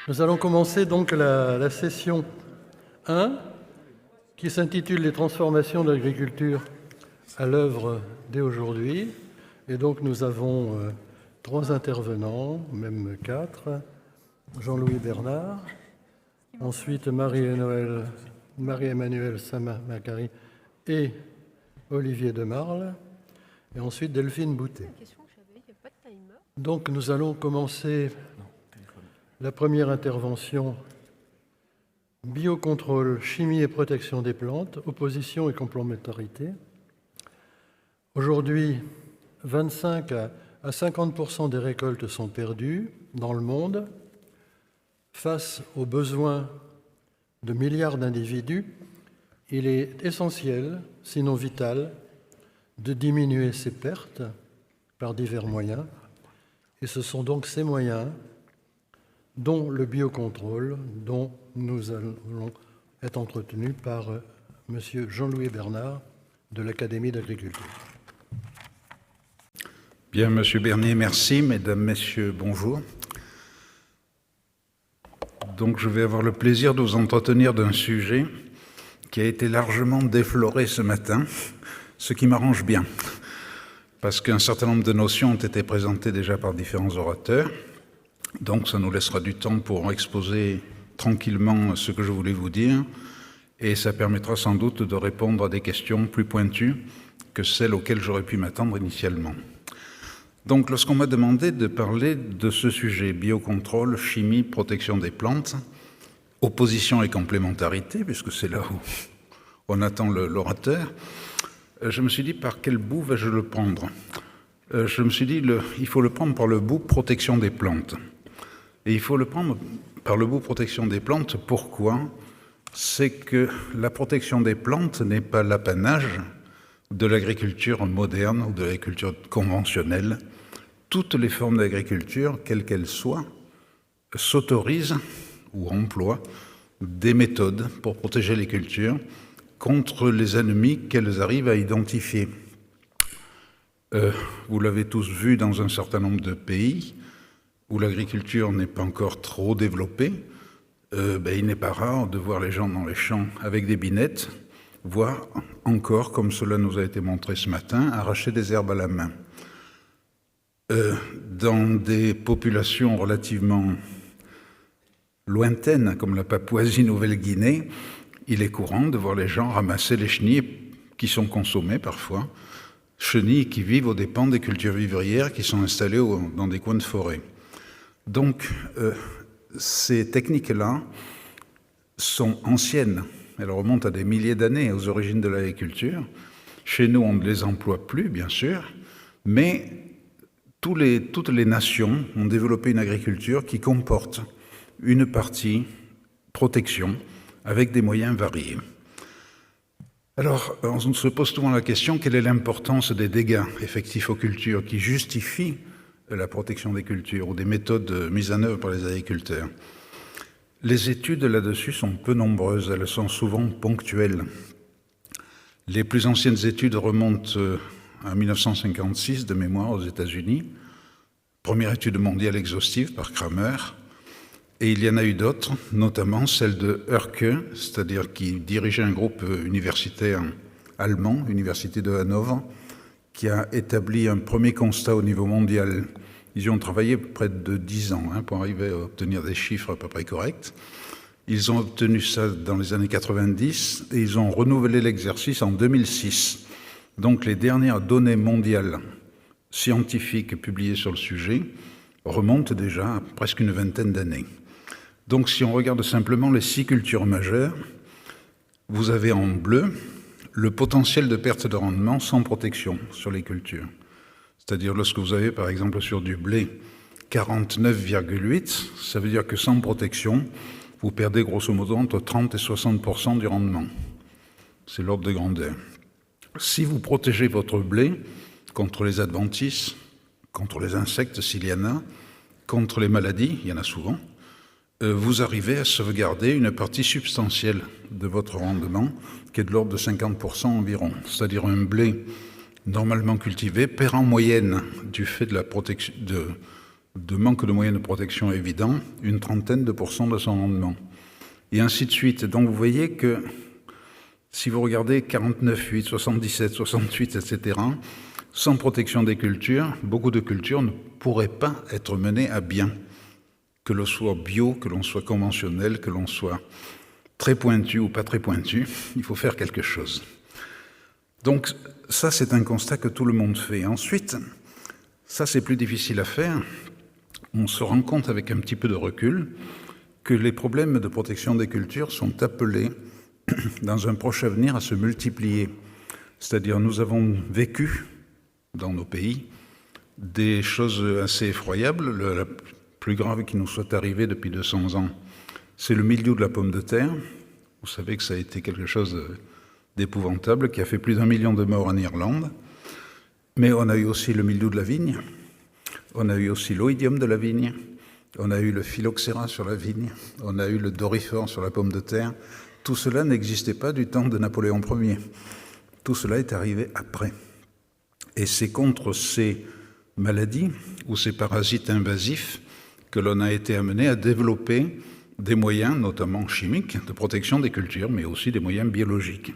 Nous allons commencer donc la session 1 qui s'intitule « Les transformations de l'agriculture à l'œuvre dès aujourd'hui ». Et donc nous avons 3 intervenants, même 4. Jean-Louis Bernard, ensuite Marie-Emmanuelle Sama-Macari et Olivier Demarle, et ensuite Delphine Boutet. Donc nous allons commencer la première intervention, biocontrôle, chimie et protection des plantes, opposition et complémentarité. Aujourd'hui, 25 à 50% des récoltes sont perdues dans le monde. Face aux besoins de milliards d'individus, il est essentiel, sinon vital, de diminuer ces pertes par divers moyens. Et ce sont donc ces moyens, dont le biocontrôle, dont nous allons être entretenus par M. Jean-Louis Bernard de l'Académie d'agriculture. Bien, Monsieur Bernier, merci. Mesdames, Messieurs, bonjour. Donc, je vais avoir le plaisir de vous entretenir d'un sujet qui a été largement défloré ce matin, ce qui m'arrange bien, parce qu'un certain nombre de notions ont été présentées déjà par différents orateurs. Donc, ça nous laissera du temps pour exposer tranquillement ce que je voulais vous dire, et ça permettra sans doute de répondre à des questions plus pointues que celles auxquelles j'aurais pu m'attendre initialement. Donc, lorsqu'on m'a demandé de parler de ce sujet, biocontrôle, chimie, protection des plantes, opposition et complémentarité, puisque c'est là où on attend l'orateur, je me suis dit par quel bout vais-je le prendre? Je me suis dit il faut le prendre par le bout protection des plantes. Et il faut le prendre par le bout protection des plantes. Pourquoi? C'est que la protection des plantes n'est pas l'apanage de l'agriculture moderne ou de l'agriculture conventionnelle. Toutes les formes d'agriculture, quelles qu'elles soient, s'autorisent ou emploient des méthodes pour protéger les cultures contre les ennemis qu'elles arrivent à identifier. Vous l'avez tous vu dans un certain nombre de pays où l'agriculture n'est pas encore trop développée, il n'est pas rare de voir les gens dans les champs avec des binettes, voire encore, comme cela nous a été montré ce matin, arracher des herbes à la main. Dans des populations relativement lointaines, comme la Papouasie-Nouvelle-Guinée, il est courant de voir les gens ramasser les chenilles qui sont consommées parfois, chenilles qui vivent aux dépens des cultures vivrières qui sont installées dans des coins de forêt. Donc, ces techniques-là sont anciennes. Elles remontent à des milliers d'années, aux origines de l'agriculture. Chez nous, on ne les emploie plus, bien sûr, mais toutes les nations ont développé une agriculture qui comporte une partie protection avec des moyens variés. Alors, on se pose souvent la question, quelle est l'importance des dégâts effectifs aux cultures qui justifient la protection des cultures ou des méthodes mises en œuvre par les agriculteurs? Les études là-dessus sont peu nombreuses, elles sont souvent ponctuelles. Les plus anciennes études remontent à 1956 de mémoire aux États-Unis, première étude mondiale exhaustive par Kramer, et il y en a eu d'autres, notamment celle de Hörke, c'est-à-dire qui dirigeait un groupe universitaire allemand, Université de Hanovre, qui a établi un premier constat au niveau mondial. Ils y ont travaillé près de 10 ans pour arriver à obtenir des chiffres à peu près corrects. Ils ont obtenu ça dans les années 90 et ils ont renouvelé l'exercice en 2006. Donc les dernières données mondiales scientifiques publiées sur le sujet remontent déjà à presque une vingtaine d'années. Donc si on regarde simplement les 6 cultures majeures, vous avez en bleu le potentiel de perte de rendement sans protection sur les cultures. C'est-à-dire lorsque vous avez par exemple sur du blé 49,8, ça veut dire que sans protection, vous perdez grosso modo entre 30 et 60% du rendement. C'est l'ordre de grandeur. Si vous protégez votre blé contre les adventices, contre les insectes s'il y en a, contre les maladies, il y en a souvent, vous arrivez à sauvegarder une partie substantielle de votre rendement qui est de l'ordre de 50% environ. C'est-à-dire un blé normalement cultivé perd en moyenne, du fait de la protection, de manque de moyens de protection évident, une trentaine de % de son rendement. Et ainsi de suite. Donc vous voyez que si vous regardez 49,8, 77, 68, etc., sans protection des cultures, beaucoup de cultures ne pourraient pas être menées à bien. Que l'on soit bio, que l'on soit conventionnel, que l'on soit très pointu ou pas très pointu, il faut faire quelque chose. Donc ça, c'est un constat que tout le monde fait. Ensuite, ça c'est plus difficile à faire. On se rend compte avec un petit peu de recul que les problèmes de protection des cultures sont appelés dans un proche avenir à se multiplier. C'est-à-dire nous avons vécu dans nos pays des choses assez effroyables. La plus grave qui nous soit arrivée depuis 200 ans, c'est le mildiou de la pomme de terre. Vous savez que ça a été quelque chose d'épouvantable, qui a fait plus d'1 million de morts en Irlande. Mais on a eu aussi le mildiou de la vigne, on a eu aussi l'oïdium de la vigne, on a eu le phylloxéra sur la vigne, on a eu le doryphore sur la pomme de terre. Tout cela n'existait pas du temps de Napoléon Ier. Tout cela est arrivé après. Et c'est contre ces maladies ou ces parasites invasifs que l'on a été amené à développer des moyens, notamment chimiques, de protection des cultures, mais aussi des moyens biologiques.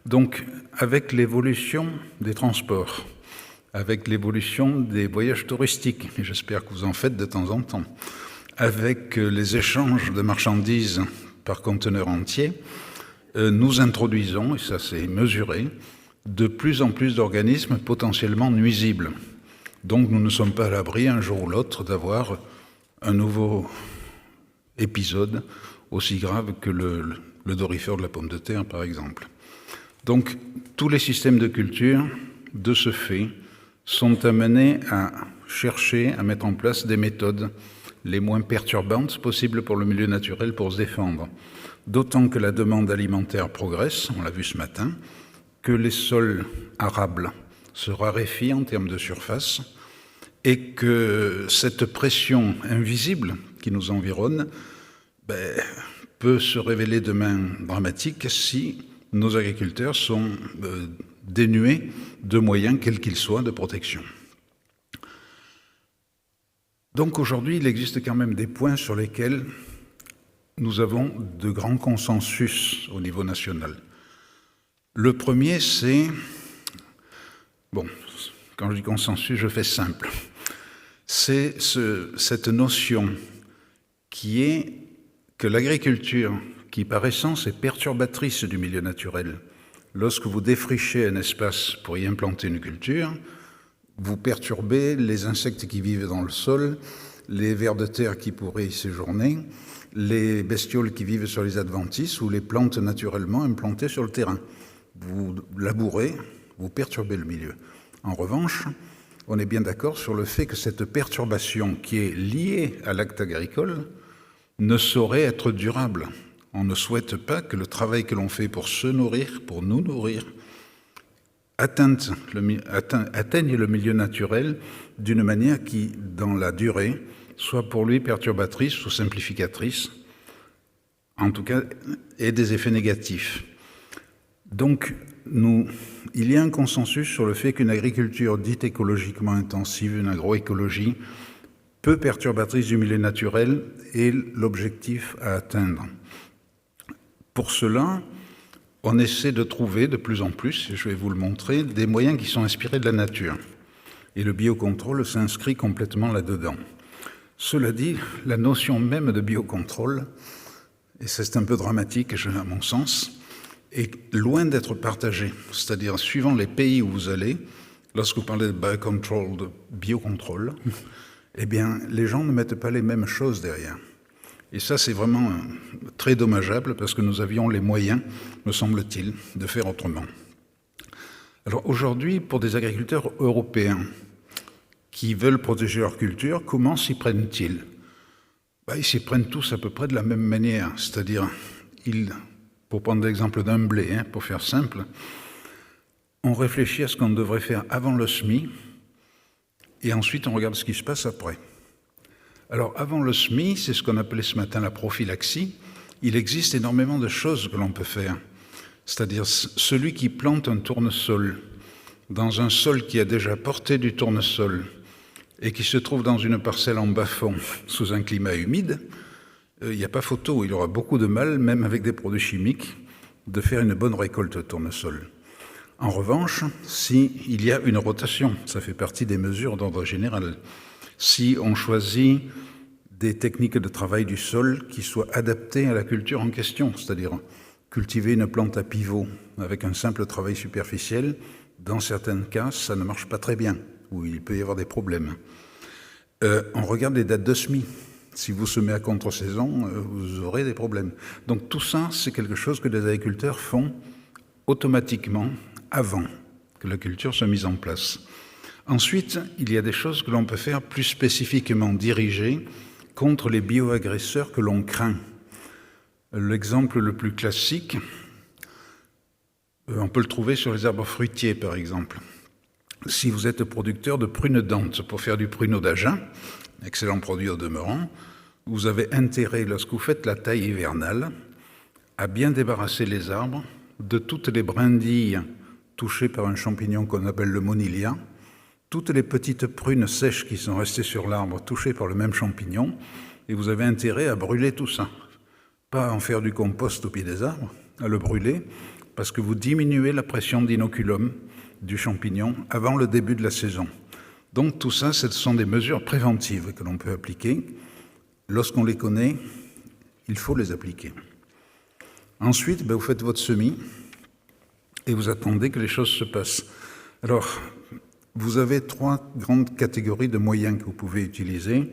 Donc, avec l'évolution des transports, avec l'évolution des voyages touristiques, et j'espère que vous en faites de temps en temps, avec les échanges de marchandises par conteneurs entiers, nous introduisons, et ça c'est mesuré, de plus en plus d'organismes potentiellement nuisibles. Donc nous ne sommes pas à l'abri un jour ou l'autre d'avoir un nouveau épisode aussi grave que le doryphore de la pomme de terre, par exemple. Donc tous les systèmes de culture, de ce fait, sont amenés à chercher à mettre en place des méthodes les moins perturbantes possibles pour le milieu naturel pour se défendre. D'autant que la demande alimentaire progresse, on l'a vu ce matin, que les sols arables se raréfient en termes de surface et que cette pression invisible qui nous environne peut se révéler demain dramatique si nos agriculteurs sont dénués de moyens, quels qu'ils soient, de protection. Donc aujourd'hui, il existe quand même des points sur lesquels nous avons de grands consensus au niveau national. Le premier, c'est... Bon, quand je dis consensus, je fais simple. C'est cette notion qui est que l'agriculture, qui par essence est perturbatrice du milieu naturel, lorsque vous défrichez un espace pour y implanter une culture, vous perturbez les insectes qui vivent dans le sol, les vers de terre qui pourraient y séjourner, les bestioles qui vivent sur les adventices ou les plantes naturellement implantées sur le terrain. Vous labourez, vous perturbez le milieu. En revanche, on est bien d'accord sur le fait que cette perturbation qui est liée à l'acte agricole ne saurait être durable. On ne souhaite pas que le travail que l'on fait pour se nourrir, pour nous nourrir, atteigne le milieu naturel d'une manière qui, dans la durée, soit pour lui perturbatrice ou simplificatrice, en tout cas, ait des effets négatifs. Donc, il y a un consensus sur le fait qu'une agriculture dite écologiquement intensive, une agroécologie, peu perturbatrice du milieu naturel est l'objectif à atteindre. Pour cela, on essaie de trouver de plus en plus, et je vais vous le montrer, des moyens qui sont inspirés de la nature. Et le biocontrôle s'inscrit complètement là-dedans. Cela dit, la notion même de biocontrôle, et c'est un peu dramatique à mon sens, est loin d'être partagée. C'est-à-dire, suivant les pays où vous allez, lorsque vous parlez de biocontrôle, eh bien, les gens ne mettent pas les mêmes choses derrière. Et ça, c'est vraiment très dommageable parce que nous avions les moyens, me semble-t-il, de faire autrement. Alors aujourd'hui, pour des agriculteurs européens qui veulent protéger leur culture, comment s'y prennent-ils ? Ils s'y prennent tous à peu près de la même manière. C'est-à-dire, pour prendre l'exemple d'un blé, pour faire simple, on réfléchit à ce qu'on devrait faire avant le semis et ensuite on regarde ce qui se passe après. Alors, avant le semis, c'est ce qu'on appelait ce matin la prophylaxie. Il existe énormément de choses que l'on peut faire. C'est-à-dire, celui qui plante un tournesol dans un sol qui a déjà porté du tournesol et qui se trouve dans une parcelle en bas-fond sous un climat humide, il n'y a pas photo, il aura beaucoup de mal, même avec des produits chimiques, de faire une bonne récolte de tournesol. En revanche, s'il y a une rotation, ça fait partie des mesures d'ordre général. Si on choisit des techniques de travail du sol qui soient adaptées à la culture en question, c'est-à-dire cultiver une plante à pivot avec un simple travail superficiel, dans certains cas, ça ne marche pas très bien, ou il peut y avoir des problèmes. On regarde les dates de semis. Si vous semez à contre-saison, vous aurez des problèmes. Donc tout ça, c'est quelque chose que les agriculteurs font automatiquement avant que la culture soit mise en place. Ensuite, il y a des choses que l'on peut faire plus spécifiquement dirigées contre les bioagresseurs que l'on craint. L'exemple le plus classique, on peut le trouver sur les arbres fruitiers, par exemple. Si vous êtes producteur de prunes dentes pour faire du pruneau d'Agen, excellent produit au demeurant, vous avez intérêt, lorsque vous faites la taille hivernale, à bien débarrasser les arbres de toutes les brindilles touchées par un champignon qu'on appelle le monilia, toutes les petites prunes sèches qui sont restées sur l'arbre touchées par le même champignon, et vous avez intérêt à brûler tout ça. Pas à en faire du compost au pied des arbres, à le brûler, parce que vous diminuez la pression d'inoculum du champignon avant le début de la saison. Donc tout ça, ce sont des mesures préventives que l'on peut appliquer. Lorsqu'on les connaît, il faut les appliquer. Ensuite, vous faites votre semis et vous attendez que les choses se passent. Alors, vous avez 3 grandes catégories de moyens que vous pouvez utiliser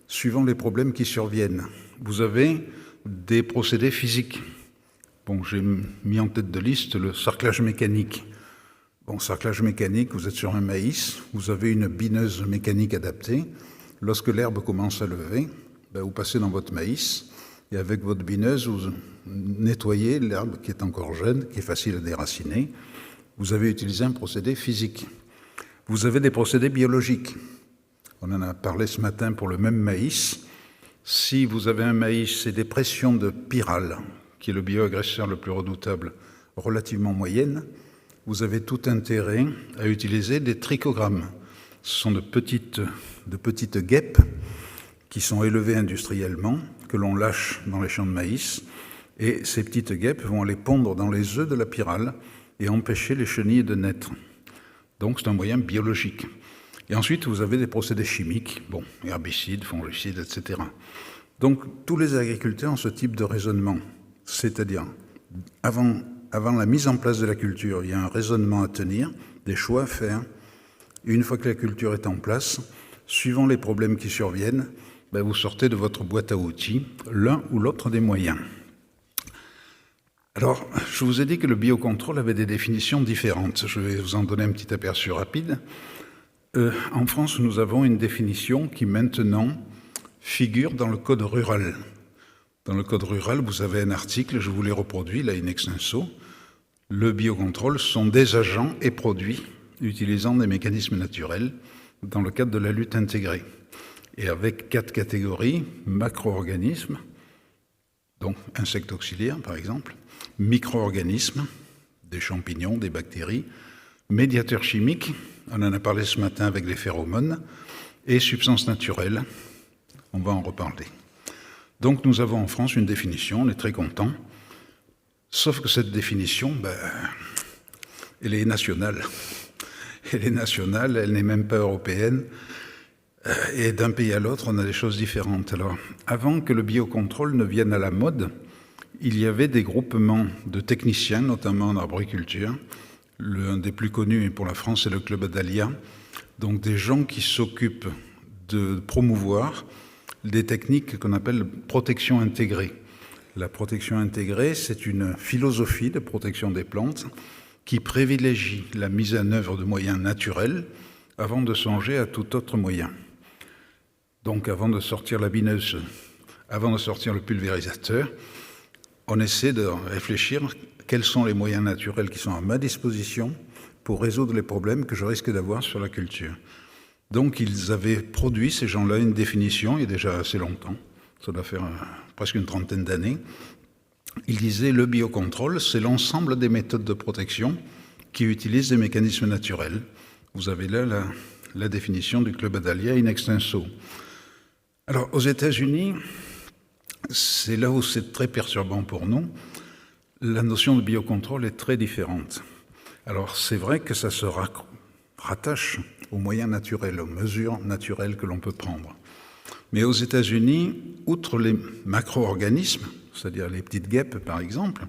suivant les problèmes qui surviennent. Vous avez des procédés physiques. Bon, j'ai mis en tête de liste le sarclage mécanique. Bon, sarclage mécanique, vous êtes sur un maïs, vous avez une bineuse mécanique adaptée. Lorsque l'herbe commence à lever, vous passez dans votre maïs et avec votre bineuse, vous nettoyez l'herbe qui est encore jeune, qui est facile à déraciner. Vous avez utilisé un procédé physique. Vous avez des procédés biologiques. On en a parlé ce matin pour le même maïs. Si vous avez un maïs et des pressions de pyrale, qui est le bioagresseur le plus redoutable, relativement moyennes, vous avez tout intérêt à utiliser des trichogrammes. Ce sont de petites guêpes qui sont élevées industriellement, que l'on lâche dans les champs de maïs, et ces petites guêpes vont aller pondre dans les œufs de la pyrale et empêcher les chenilles de naître. Donc c'est un moyen biologique. Et ensuite, vous avez des procédés chimiques, herbicides, fongicides, etc. Donc tous les agriculteurs ont ce type de raisonnement, c'est-à-dire avant la mise en place de la culture, il y a un raisonnement à tenir, des choix à faire. Et une fois que la culture est en place, suivant les problèmes qui surviennent, vous sortez de votre boîte à outils l'un ou l'autre des moyens. Alors, je vous ai dit que le biocontrôle avait des définitions différentes. Je vais vous en donner un petit aperçu rapide. En France, nous avons une définition qui maintenant figure dans le code rural. Dans le code rural, vous avez un article, je vous l'ai reproduit, là in extenso. Le biocontrôle sont des agents et produits utilisant des mécanismes naturels dans le cadre de la lutte intégrée. Et avec 4 catégories, macro-organismes, donc insectes auxiliaires par exemple, micro-organismes, des champignons, des bactéries, médiateurs chimiques, on en a parlé ce matin avec les phéromones, et substances naturelles, on va en reparler. Donc nous avons en France une définition, on est très contents, sauf que cette définition, elle est nationale. Elle est nationale, elle n'est même pas européenne, et d'un pays à l'autre, on a des choses différentes. Alors, avant que le biocontrôle ne vienne à la mode, il y avait des groupements de techniciens, notamment en arboriculture. L'un des plus connus pour la France, c'est le Club Adalia. Donc des gens qui s'occupent de promouvoir des techniques qu'on appelle protection intégrée. La protection intégrée, c'est une philosophie de protection des plantes qui privilégie la mise en œuvre de moyens naturels avant de songer à tout autre moyen. Donc avant de sortir la bineuse, avant de sortir le pulvérisateur, on essaie de réfléchir quels sont les moyens naturels qui sont à ma disposition pour résoudre les problèmes que je risque d'avoir sur la culture. Donc ils avaient produit, ces gens-là, une définition, il y a déjà assez longtemps, ça doit faire presque une trentaine d'années. Ils disaient le biocontrôle, c'est l'ensemble des méthodes de protection qui utilisent des mécanismes naturels. Vous avez là la définition du Club Adalia in extenso. Alors, aux États-Unis, c'est là où c'est très perturbant pour nous. La notion de biocontrôle est très différente. Alors, c'est vrai que ça se rattache aux moyens naturels, aux mesures naturelles que l'on peut prendre. Mais aux États-Unis, outre les macro-organismes, c'est-à-dire les petites guêpes par exemple,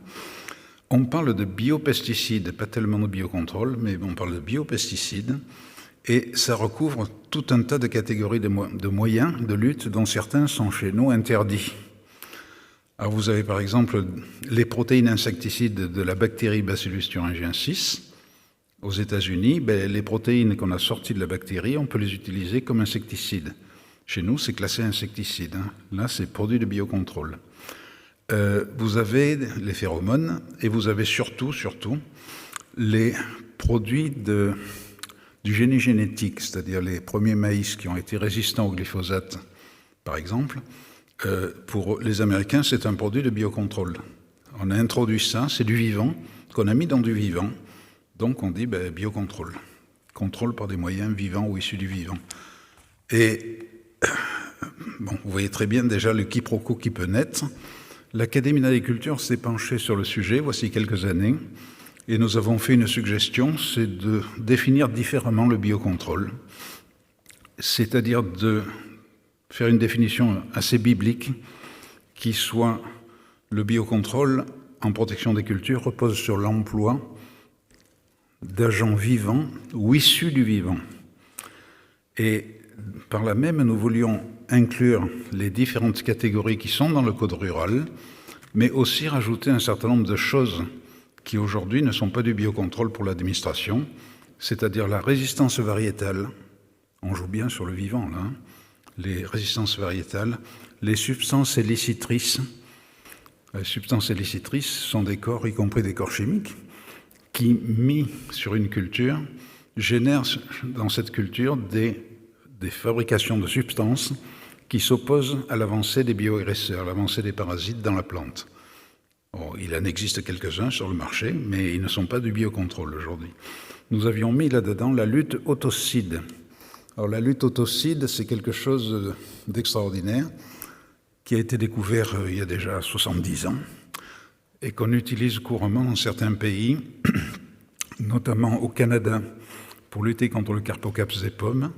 on parle de biopesticides, pas tellement de biocontrôle, mais on parle de biopesticides, et ça recouvre tout un tas de catégories de moyens de lutte dont certains sont chez nous interdits. Alors vous avez par exemple les protéines insecticides de la bactérie Bacillus thuringiensis. Aux États-Unis, les protéines qu'on a sorties de la bactérie, on peut les utiliser comme insecticides. Chez nous, c'est classé insecticide. Là, c'est produit de biocontrôle. Vous avez les phéromones et vous avez surtout les produits du génie génétique, c'est-à-dire les premiers maïs qui ont été résistants au glyphosate, par exemple. Pour les Américains, c'est un produit de biocontrôle. On a introduit ça, c'est du vivant, qu'on a mis dans du vivant. Donc on dit biocontrôle. Contrôle par des moyens vivants ou issus du vivant. Et bon, vous voyez très bien déjà le quiproquo qui peut naître. L'Académie d'agriculture s'est penchée sur le sujet voici quelques années et nous avons fait une suggestion, c'est de définir différemment le biocontrôle, c'est-à-dire de faire une définition assez biblique qui soit le biocontrôle en protection des cultures repose sur l'emploi d'agents vivants ou issus du vivant. Et par là même, nous voulions inclure les différentes catégories qui sont dans le code rural, mais aussi rajouter un certain nombre de choses qui aujourd'hui ne sont pas du biocontrôle pour l'administration, c'est-à-dire la résistance variétale. On joue bien sur le vivant, là. Les résistances variétales, les substances élicitrices. Les substances élicitrices sont des corps, y compris des corps chimiques, qui, mis sur une culture, génèrent dans cette culture des fabrications de substances qui s'opposent à l'avancée des bioagresseurs, l'avancée des parasites dans la plante. Bon, il en existe quelques-uns sur le marché, mais ils ne sont pas du biocontrôle aujourd'hui. Nous avions mis là-dedans la lutte autocide. Alors la lutte autocide, c'est quelque chose d'extraordinaire qui a été découvert il y a déjà 70 ans et qu'on utilise couramment dans certains pays, notamment au Canada, pour lutter contre le Carpocaps des pommes,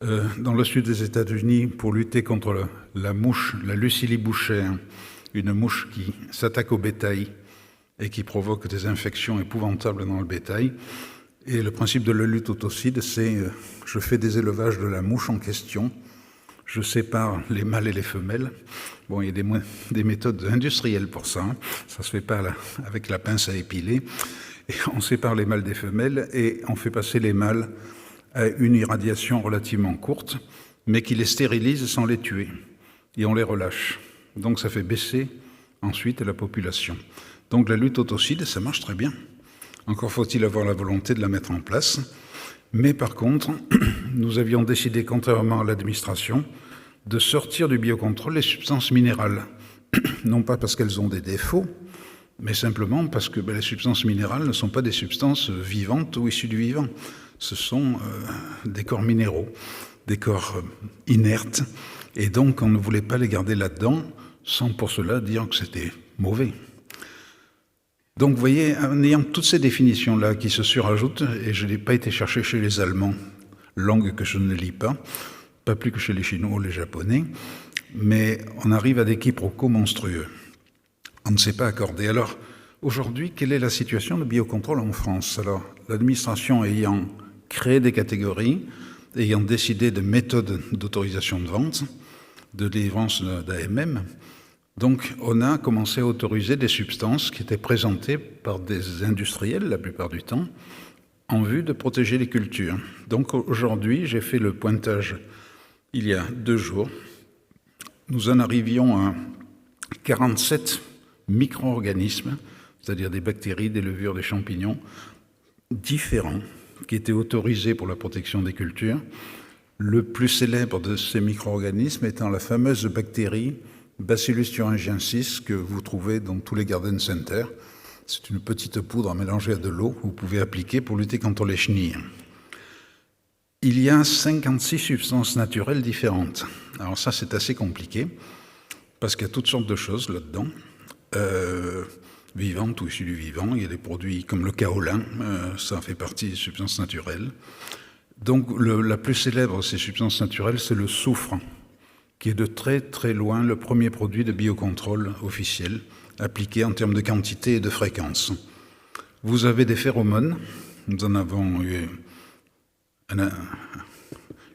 dans le sud des États-Unis pour lutter contre la mouche, la Lucilie bouchère, une mouche qui s'attaque au bétail et qui provoque des infections épouvantables dans le bétail. Et le principe de la lutte autocide, c'est je fais des élevages de la mouche en question, je sépare les mâles et les femelles. Bon, il y a des méthodes industrielles pour ça, hein. Ça se fait pas là, avec la pince à épiler. Et on sépare les mâles des femelles et on fait passer les mâles à une irradiation relativement courte, mais qui les stérilise sans les tuer. Et on les relâche. Donc ça fait baisser ensuite la population. Donc la lutte autocide, ça marche très bien. Encore faut-il avoir la volonté de la mettre en place. Mais par contre, nous avions décidé, contrairement à l'administration, de sortir du biocontrôle les substances minérales. Non pas parce qu'elles ont des défauts, mais simplement parce que les substances minérales ne sont pas des substances vivantes ou issues du vivant. Ce sont des corps minéraux, des corps inertes, et donc on ne voulait pas les garder là-dedans, sans pour cela dire que c'était mauvais. Donc vous voyez, en ayant toutes ces définitions-là qui se surajoutent, et je n'ai pas été chercher chez les Allemands, langue que je ne lis pas plus que chez les Chinois ou les Japonais, mais on arrive à des quiproquos monstrueux. On ne s'est pas accordé. Alors, aujourd'hui, quelle est la situation de biocontrôle en France? Alors, l'administration ayant créé des catégories, ayant décidé de méthodes d'autorisation de vente, de délivrance d'AMM, donc on a commencé à autoriser des substances qui étaient présentées par des industriels la plupart du temps, en vue de protéger les cultures. Donc aujourd'hui, j'ai fait le pointage il y a 2 jours. Nous en arrivions à 47 micro-organismes, c'est-à-dire des bactéries, des levures, des champignons, différents, qui étaient autorisés pour la protection des cultures. Le plus célèbre de ces micro-organismes étant la fameuse bactérie Bacillus thuringiensis que vous trouvez dans tous les garden centers. C'est une petite poudre mélangée à de l'eau que vous pouvez appliquer pour lutter contre les chenilles. Il y a 56 substances naturelles différentes. Alors ça, c'est assez compliqué, parce qu'il y a toutes sortes de choses là-dedans, vivantes ou issues du vivant. Il y a des produits comme le kaolin, ça fait partie des substances naturelles. Donc la plus célèbre de ces substances naturelles, c'est le soufre, qui est de très très loin le premier produit de biocontrôle officiel, appliqué en termes de quantité et de fréquence. Vous avez des phéromones, nous en avons eu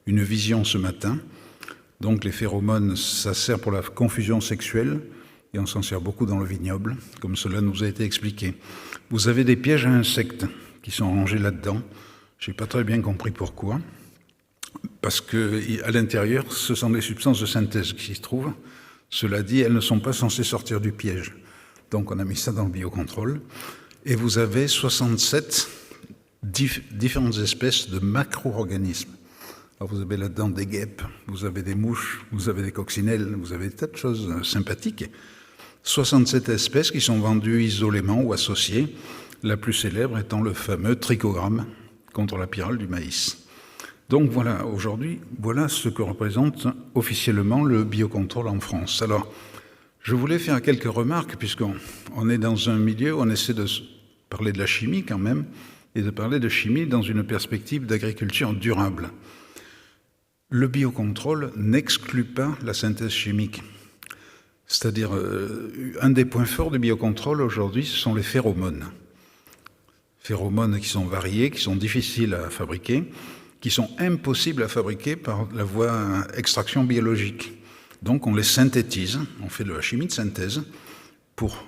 une vision ce matin. Donc les phéromones, ça sert pour la confusion sexuelle, et on s'en sert beaucoup dans le vignoble, comme cela nous a été expliqué. Vous avez des pièges à insectes qui sont rangés là-dedans. Je n'ai pas très bien compris pourquoi, parce qu'à l'intérieur, ce sont des substances de synthèse qui s'y trouvent. Cela dit, elles ne sont pas censées sortir du piège. Donc on a mis ça dans le biocontrôle. Et vous avez 67 différentes espèces de macro-organismes. Alors vous avez là-dedans des guêpes, vous avez des mouches, vous avez des coccinelles, vous avez des tas de choses sympathiques. 67 espèces qui sont vendues isolément ou associées, la plus célèbre étant le fameux trichogramme contre la pyrale du maïs. Donc voilà, aujourd'hui, voilà ce que représente officiellement le biocontrôle en France. Alors, je voulais faire quelques remarques, puisqu'on est dans un milieu où on essaie de parler de la chimie quand même, et de parler de chimie dans une perspective d'agriculture durable. Le biocontrôle n'exclut pas la synthèse chimique. C'est-à-dire, un des points forts du biocontrôle aujourd'hui, ce sont les phéromones. Phéromones qui sont variés, qui sont difficiles à fabriquer, qui sont impossibles à fabriquer par la voie extraction biologique. Donc on les synthétise, on fait de la chimie de synthèse pour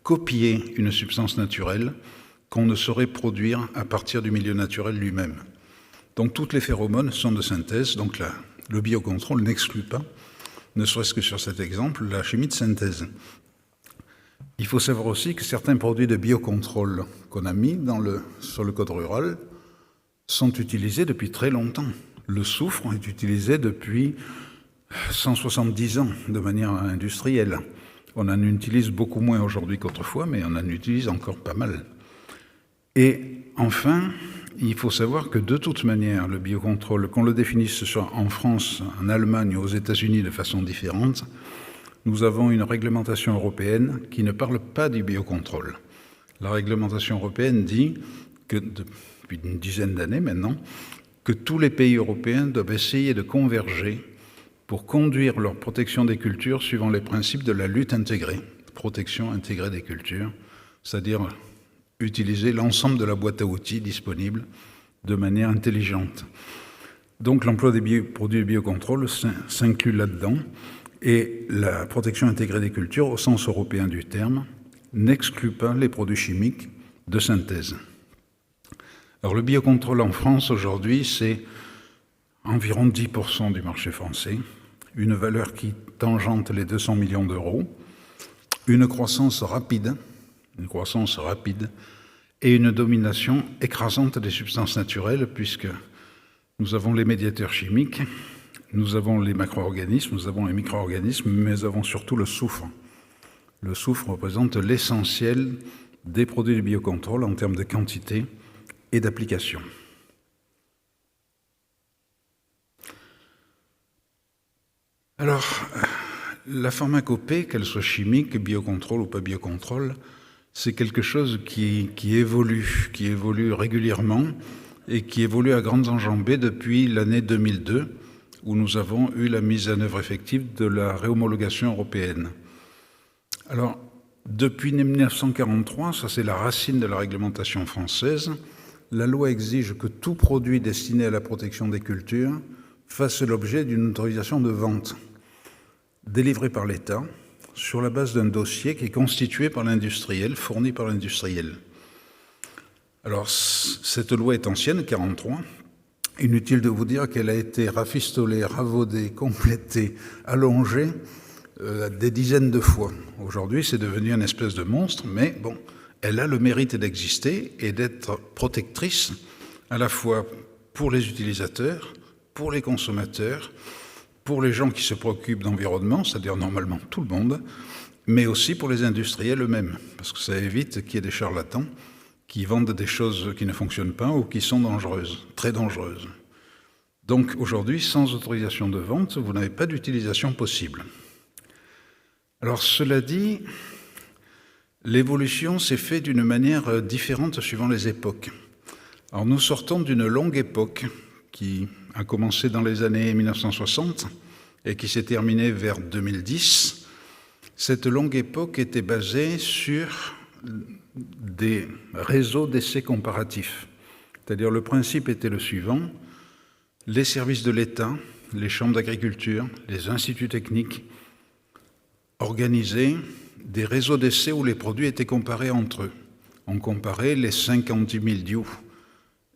copier une substance naturelle qu'on ne saurait produire à partir du milieu naturel lui-même. Donc toutes les phéromones sont de synthèse, donc le biocontrôle n'exclut pas, ne serait-ce que sur cet exemple, la chimie de synthèse. Il faut savoir aussi que certains produits de biocontrôle qu'on a mis sur le code rural sont utilisés depuis très longtemps. Le soufre est utilisé depuis 170 ans de manière industrielle. On en utilise beaucoup moins aujourd'hui qu'autrefois, mais on en utilise encore pas mal. Et enfin, il faut savoir que de toute manière, le biocontrôle, qu'on le définisse ce soit en France, en Allemagne ou aux États-Unis de façon différente, nous avons une réglementation européenne qui ne parle pas du biocontrôle. La réglementation européenne dit que, depuis une dizaine d'années maintenant, que tous les pays européens doivent essayer de converger pour conduire leur protection des cultures suivant les principes de la lutte intégrée, protection intégrée des cultures, c'est-à-dire utiliser l'ensemble de la boîte à outils disponible de manière intelligente. Donc l'emploi des produits de biocontrôle s'inclut là-dedans, et la protection intégrée des cultures, au sens européen du terme, n'exclut pas les produits chimiques de synthèse. Alors le biocontrôle en France aujourd'hui, c'est environ 10% du marché français, une valeur qui tangente les 200 millions d'euros, une croissance rapide, et une domination écrasante des substances naturelles, puisque nous avons les médiateurs chimiques, nous avons les macro-organismes, nous avons les micro-organismes, mais nous avons surtout le soufre. Le soufre représente l'essentiel des produits de biocontrôle en termes de quantité et d'application. Alors, la pharmacopée, qu'elle soit chimique, biocontrôle ou pas biocontrôle, c'est quelque chose qui évolue régulièrement et qui évolue à grandes enjambées depuis l'année 2002, où nous avons eu la mise en œuvre effective de la réhomologation européenne. Alors, depuis 1943, ça c'est la racine de la réglementation française, la loi exige que tout produit destiné à la protection des cultures fasse l'objet d'une autorisation de vente délivrée par l'État sur la base d'un dossier qui est constitué par l'industriel, fourni par l'industriel. Alors, cette loi est ancienne, 1943. Inutile de vous dire qu'elle a été rafistolée, ravaudée, complétée, allongée des dizaines de fois. Aujourd'hui, c'est devenu une espèce de monstre, mais bon, elle a le mérite d'exister et d'être protectrice à la fois pour les utilisateurs, pour les consommateurs, pour les gens qui se préoccupent d'environnement, c'est-à-dire normalement tout le monde, mais aussi pour les industriels eux-mêmes, parce que ça évite qu'il y ait des charlatans qui vendent des choses qui ne fonctionnent pas ou qui sont dangereuses, très dangereuses. Donc aujourd'hui, sans autorisation de vente, vous n'avez pas d'utilisation possible. Alors cela dit, l'évolution s'est faite d'une manière différente suivant les époques. Alors nous sortons d'une longue époque qui a commencé dans les années 1960 et qui s'est terminée vers 2010. Cette longue époque était basée sur des réseaux d'essais comparatifs. C'est-à-dire le principe était le suivant: les services de l'État, les chambres d'agriculture, les instituts techniques organisaient des réseaux d'essais où les produits étaient comparés entre eux. On comparait les 5 antimildiou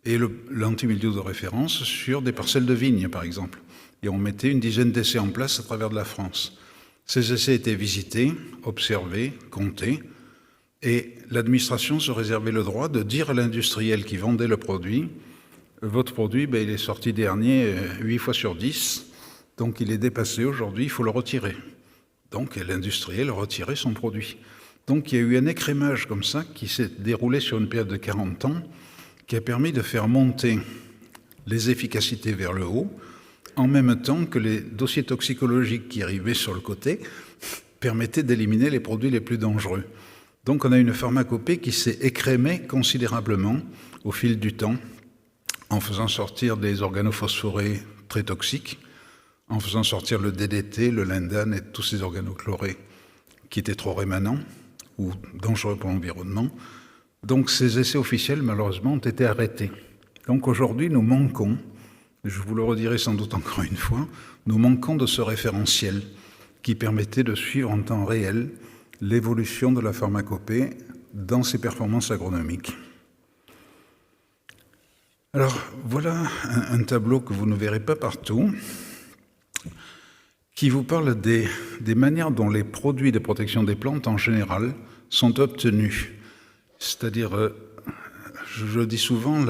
et l'antimildiou de référence sur des parcelles de vignes, par exemple. Et on mettait une dizaine d'essais en place à travers de la France. Ces essais étaient visités, observés, comptés, et l'administration se réservait le droit de dire à l'industriel qui vendait le produit: votre produit, il est sorti dernier 8 fois sur 10, donc il est dépassé aujourd'hui, il faut le retirer. Donc l'industriel retirait son produit. Donc il y a eu un écrémage comme ça qui s'est déroulé sur une période de 40 ans, qui a permis de faire monter les efficacités vers le haut, en même temps que les dossiers toxicologiques qui arrivaient sur le côté permettaient d'éliminer les produits les plus dangereux. Donc on a une pharmacopée qui s'est écrémée considérablement au fil du temps, en faisant sortir des organophosphorés très toxiques, en faisant sortir le DDT, le lindane et tous ces organochlorés qui étaient trop rémanents ou dangereux pour l'environnement. Donc ces essais officiels, malheureusement, ont été arrêtés. Donc aujourd'hui, nous manquons, je vous le redirai sans doute encore une fois, nous manquons de ce référentiel qui permettait de suivre en temps réel l'évolution de la pharmacopée dans ses performances agronomiques. Alors voilà un tableau que vous ne verrez pas partout, qui vous parle des manières dont les produits de protection des plantes en général sont obtenus. C'est-à-dire, je dis souvent,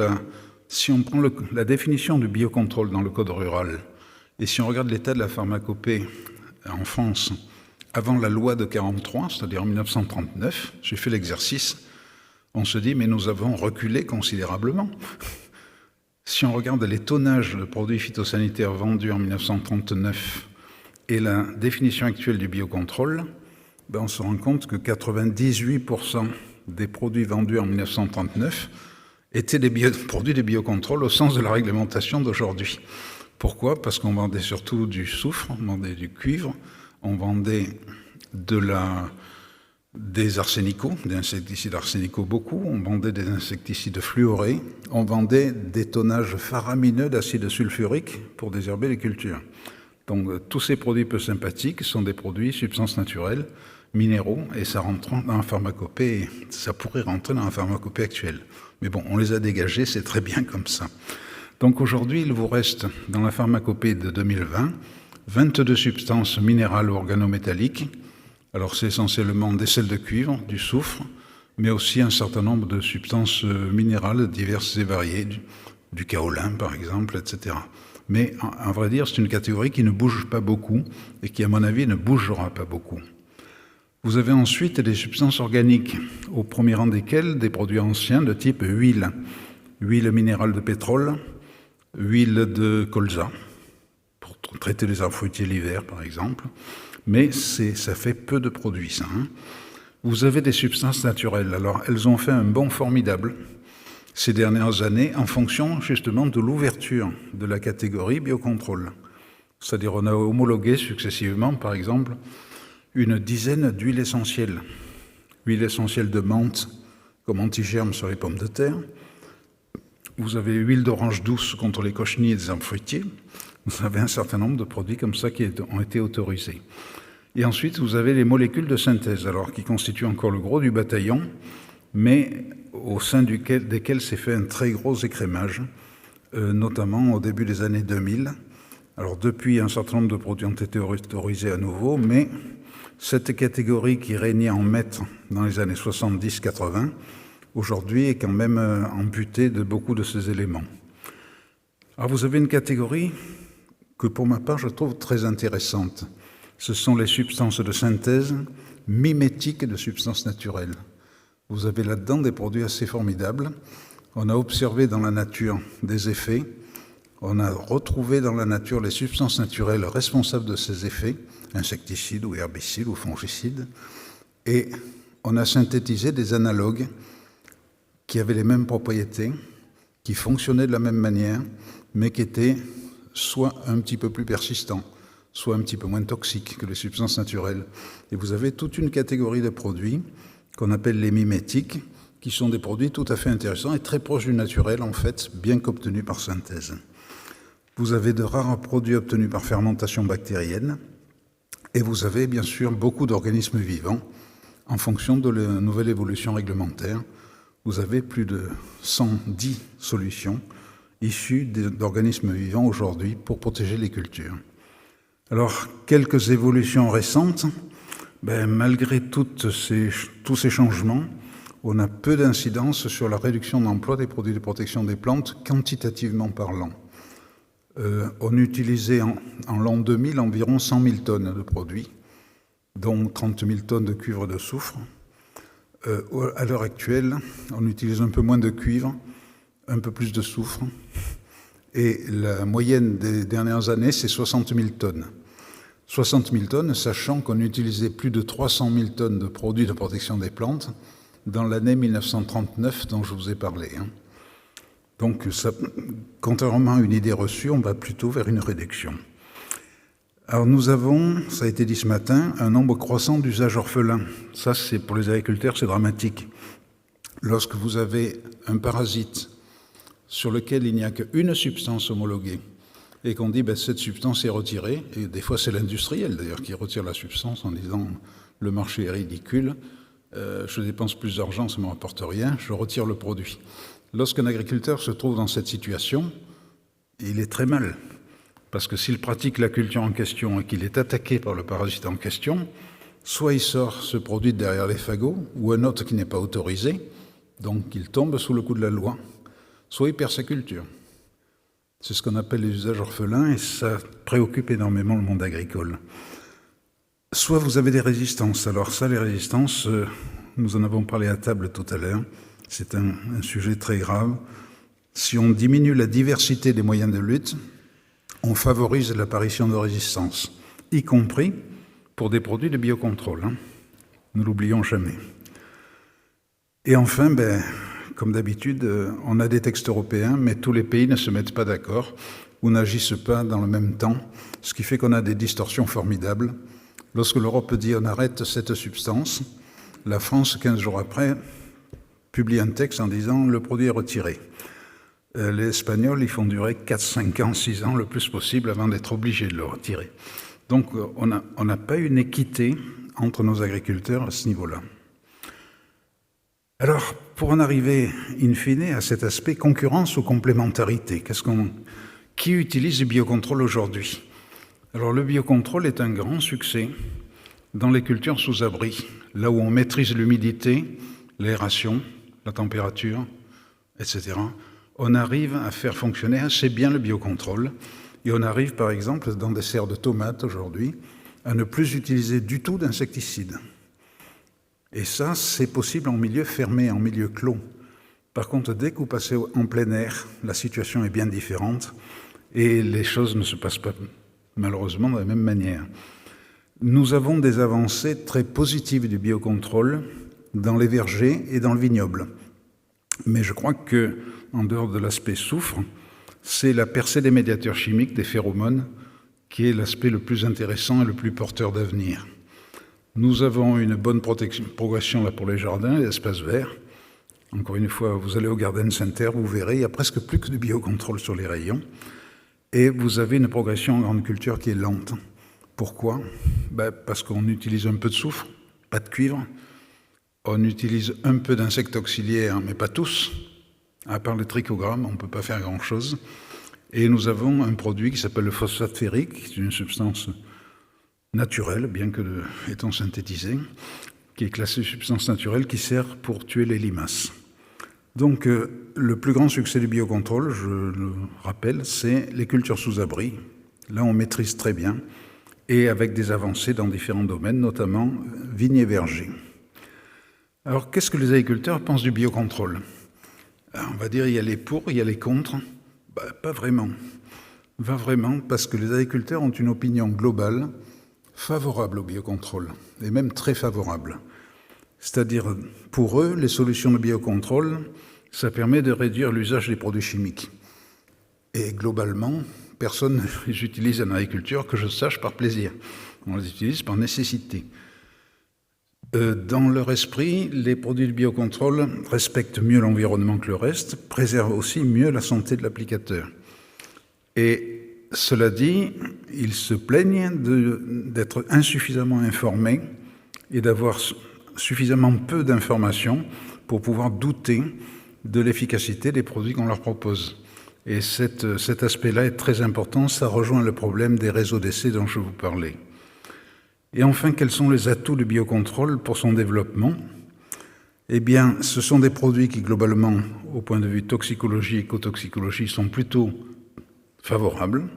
si on prend la définition du biocontrôle dans le code rural, et si on regarde l'état de la pharmacopée en France avant la loi de 43, c'est-à-dire en 1939, j'ai fait l'exercice, on se dit, mais nous avons reculé considérablement. Si on regarde les tonnages de produits phytosanitaires vendus en 1939 et la définition actuelle du biocontrôle, on se rend compte que 98% des produits vendus en 1939 étaient des produits de biocontrôle au sens de la réglementation d'aujourd'hui. Pourquoi ? Parce qu'on vendait surtout du soufre, on vendait du cuivre, on vendait des arsénicaux, des insecticides arsénicaux beaucoup, on vendait des insecticides fluorés, on vendait des tonnages faramineux d'acide sulfurique pour désherber les cultures. Donc tous ces produits peu sympathiques sont des produits, substances naturelles, minéraux, et ça rentre dans la pharmacopée, ça pourrait rentrer dans la pharmacopée actuelle. Mais bon, on les a dégagés, c'est très bien comme ça. Donc aujourd'hui, il vous reste dans la pharmacopée de 2020 22 substances minérales ou organométalliques. Alors c'est essentiellement des sels de cuivre, du soufre, mais aussi un certain nombre de substances minérales diverses et variées, du kaolin par exemple, etc. Mais à vrai dire, c'est une catégorie qui ne bouge pas beaucoup et qui, à mon avis, ne bougera pas beaucoup. Vous avez ensuite des substances organiques, au premier rang desquelles des produits anciens de type huile, huile minérale de pétrole, huile de colza, pour traiter les arbres fruitiers l'hiver par exemple, mais ça fait peu de produits ça. Vous avez des substances naturelles, alors elles ont fait un bond formidable ces dernières années en fonction justement de l'ouverture de la catégorie biocontrôle. C'est-à-dire on a homologué successivement par exemple une dizaine d'huiles essentielles. Huile essentielle de menthe comme antigerme sur les pommes de terre. Vous avez huile d'orange douce contre les cochenilles et des arbres fruitiers. Vous avez un certain nombre de produits comme ça qui ont été autorisés. Et ensuite, vous avez les molécules de synthèse, alors qui constituent encore le gros du bataillon, mais au sein desquels s'est fait un très gros écrémage, notamment au début des années 2000. Alors depuis, un certain nombre de produits ont été autorisés à nouveau, mais cette catégorie qui régnait en maître dans les années 70-80, aujourd'hui est quand même amputée de beaucoup de ces éléments. Alors vous avez une catégorie que pour ma part je trouve très intéressante. Ce sont les substances de synthèse mimétiques de substances naturelles. Vous avez là-dedans des produits assez formidables. On a observé dans la nature des effets On a retrouvé dans la nature les substances naturelles responsables de ces effets, insecticides ou herbicides ou fongicides, et on a synthétisé des analogues qui avaient les mêmes propriétés, qui fonctionnaient de la même manière, mais qui étaient soit un petit peu plus persistants, soit un petit peu moins toxiques que les substances naturelles. Et vous avez toute une catégorie de produits qu'on appelle les mimétiques, qui sont des produits tout à fait intéressants et très proches du naturel, en fait, bien qu'obtenus par synthèse. Vous avez de rares produits obtenus par fermentation bactérienne, et vous avez bien sûr beaucoup d'organismes vivants. En fonction de la nouvelle évolution réglementaire, vous avez plus de 110 solutions issues d'organismes vivants aujourd'hui pour protéger les cultures. Alors, quelques évolutions récentes, malgré tous ces changements, on a peu d'incidence sur la réduction d'emploi des produits de protection des plantes, quantitativement parlant. On utilisait en l'an 2000 environ 100 000 tonnes de produits, dont 30 000 tonnes de cuivre de soufre. À l'heure actuelle, on utilise un peu moins de cuivre, un peu plus de soufre, et la moyenne des dernières années, c'est 60 000 tonnes. 60 000 tonnes, sachant qu'on utilisait plus de 300 000 tonnes de produits de protection des plantes dans l'année 1939 dont je vous ai parlé. Donc, ça, contrairement à une idée reçue, on va plutôt vers une réduction. Alors nous avons, ça a été dit ce matin, un nombre croissant d'usages orphelins. Ça, c'est pour les agriculteurs, c'est dramatique. Lorsque vous avez un parasite sur lequel il n'y a qu'une substance homologuée et qu'on dit cette substance est retirée, et des fois c'est l'industriel d'ailleurs qui retire la substance en disant le marché est ridicule, je dépense plus d'argent, ça ne me rapporte rien, je retire le produit. Lorsqu'un agriculteur se trouve dans cette situation, il est très mal. Parce que s'il pratique la culture en question et qu'il est attaqué par le parasite en question, soit il sort ce produit de derrière les fagots, ou un autre qui n'est pas autorisé, donc il tombe sous le coup de la loi, soit il perd sa culture. C'est ce qu'on appelle les usages orphelins, et ça préoccupe énormément le monde agricole. Soit vous avez des résistances. Alors ça, les résistances, nous en avons parlé à table tout à l'heure, c'est un sujet très grave. Si on diminue la diversité des moyens de lutte, on favorise l'apparition de résistance, y compris pour des produits de biocontrôle. Ne l'oublions jamais. Et enfin, comme d'habitude, on a des textes européens, mais tous les pays ne se mettent pas d'accord ou n'agissent pas dans le même temps, ce qui fait qu'on a des distorsions formidables. Lorsque l'Europe dit on arrête cette substance, la France, 15 jours après, publie un texte en disant le produit est retiré. Les Espagnols, ils font durer 4, 5 ans, 6 ans, le plus possible, avant d'être obligés de le retirer. Donc, on n'a pas une équité entre nos agriculteurs à ce niveau-là. Alors, pour en arriver, in fine, à cet aspect concurrence ou complémentarité, qui utilise le biocontrôle aujourd'hui? Alors, le biocontrôle est un grand succès dans les cultures sous abri, là où on maîtrise l'humidité, l'aération, la température, etc. On arrive à faire fonctionner assez bien le biocontrôle et on arrive par exemple dans des serres de tomates aujourd'hui à ne plus utiliser du tout d'insecticides. Et ça, c'est possible en milieu fermé, en milieu clos. Par contre, dès que vous passez en plein air, la situation est bien différente et les choses ne se passent pas malheureusement de la même manière. Nous avons des avancées très positives du biocontrôle dans les vergers et dans le vignoble. Mais je crois que, en dehors de l'aspect soufre, c'est la percée des médiateurs chimiques, des phéromones, qui est l'aspect le plus intéressant et le plus porteur d'avenir. Nous avons une bonne progression là pour les jardins, les espaces verts. Encore une fois, vous allez au Garden Center, vous verrez, il n'y a presque plus que du biocontrôle sur les rayons. Et vous avez une progression en grande culture qui est lente. Pourquoi? Parce qu'on utilise un peu de soufre, pas de cuivre. On utilise un peu d'insectes auxiliaires, mais pas tous. À part le trichogramme, on ne peut pas faire grand-chose. Et nous avons un produit qui s'appelle le phosphate ferrique, qui est une substance naturelle, bien que étant synthétisée, qui est classée substance naturelle, qui sert pour tuer les limaces. Donc, le plus grand succès du biocontrôle, je le rappelle, c'est les cultures sous abri. Là, on maîtrise très bien, et avec des avancées dans différents domaines, notamment vignes et vergers. Alors, qu'est-ce que les agriculteurs pensent du biocontrôle? On va dire il y a les pour, il y a les contre. Pas vraiment. va vraiment parce que les agriculteurs ont une opinion globale favorable au biocontrôle, et même très favorable. C'est-à-dire, pour eux, les solutions de biocontrôle, ça permet de réduire l'usage des produits chimiques. Et globalement, personne ne les utilise en agriculture, que je sache, par plaisir. On les utilise par nécessité. Dans leur esprit, les produits de biocontrôle respectent mieux l'environnement que le reste, préservent aussi mieux la santé de l'applicateur. Et cela dit, ils se plaignent d'être insuffisamment informés et d'avoir suffisamment peu d'informations pour pouvoir douter de l'efficacité des produits qu'on leur propose. Et cet aspect-là est très important, ça rejoint le problème des réseaux d'essais dont je vous parlais. Et enfin, quels sont les atouts du biocontrôle pour son développement? Eh bien, ce sont des produits qui, globalement, au point de vue toxicologie et écotoxicologie, sont plutôt favorables.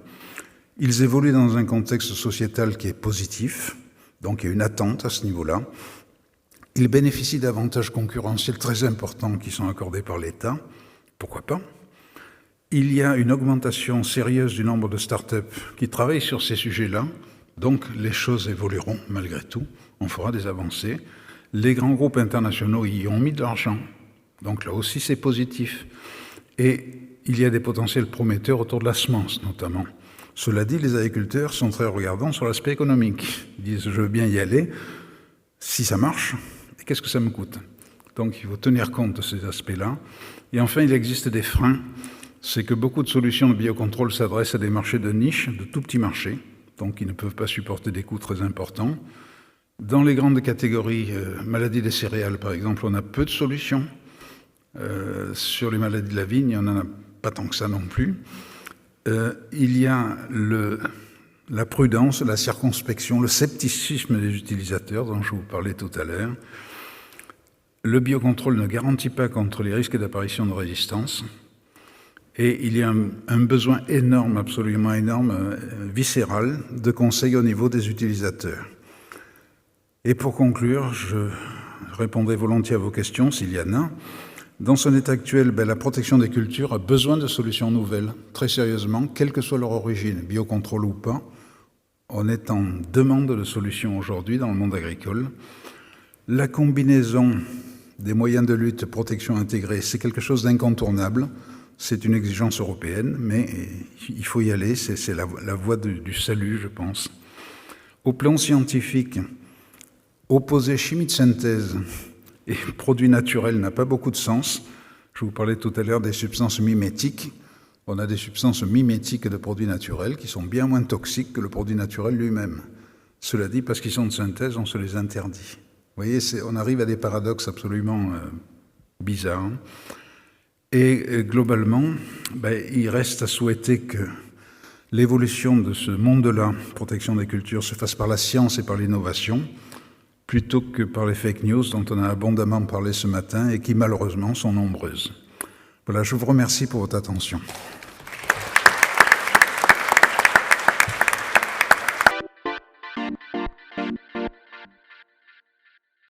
Ils évoluent dans un contexte sociétal qui est positif, donc il y a une attente à ce niveau-là. Ils bénéficient d'avantages concurrentiels très importants qui sont accordés par l'État. Pourquoi pas? Il y a une augmentation sérieuse du nombre de start-up qui travaillent sur ces sujets-là. Donc, les choses évolueront malgré tout. On fera des avancées. Les grands groupes internationaux y ont mis de l'argent. Donc, là aussi, c'est positif. Et il y a des potentiels prometteurs autour de la semence, notamment. Cela dit, les agriculteurs sont très regardants sur l'aspect économique. Ils disent, je veux bien y aller. Si ça marche, et qu'est-ce que ça me coûte? Donc, il faut tenir compte de ces aspects-là. Et enfin, il existe des freins. C'est que beaucoup de solutions de biocontrôle s'adressent à des marchés de niche, de tout petits marchés, donc qui ne peuvent pas supporter des coûts très importants. Dans les grandes catégories, maladies des céréales par exemple, on a peu de solutions. Sur les maladies de la vigne, on n'en a pas tant que ça non plus. Il y a la prudence, la circonspection, le scepticisme des utilisateurs dont je vous parlais tout à l'heure. Le biocontrôle ne garantit pas contre les risques d'apparition de résistance. Et il y a un besoin énorme, absolument énorme, viscéral, de conseils au niveau des utilisateurs. Et pour conclure, je répondrai volontiers à vos questions, s'il y en a. Dans son état actuel, la protection des cultures a besoin de solutions nouvelles, très sérieusement, quelle que soit leur origine, biocontrôle ou pas. On est en demande de solutions aujourd'hui dans le monde agricole. La combinaison des moyens de lutte, protection intégrée, c'est quelque chose d'incontournable. C'est une exigence européenne, mais il faut y aller, c'est la voie du salut, je pense. Au plan scientifique, opposer chimie de synthèse et produits naturels n'a pas beaucoup de sens. Je vous parlais tout à l'heure des substances mimétiques. On a des substances mimétiques de produits naturels qui sont bien moins toxiques que le produit naturel lui-même. Cela dit, parce qu'ils sont de synthèse, on se les interdit. Vous voyez, on arrive à des paradoxes absolument bizarres. Et globalement, il reste à souhaiter que l'évolution de ce monde-là, protection des cultures, se fasse par la science et par l'innovation, plutôt que par les fake news dont on a abondamment parlé ce matin et qui malheureusement sont nombreuses. Voilà, je vous remercie pour votre attention.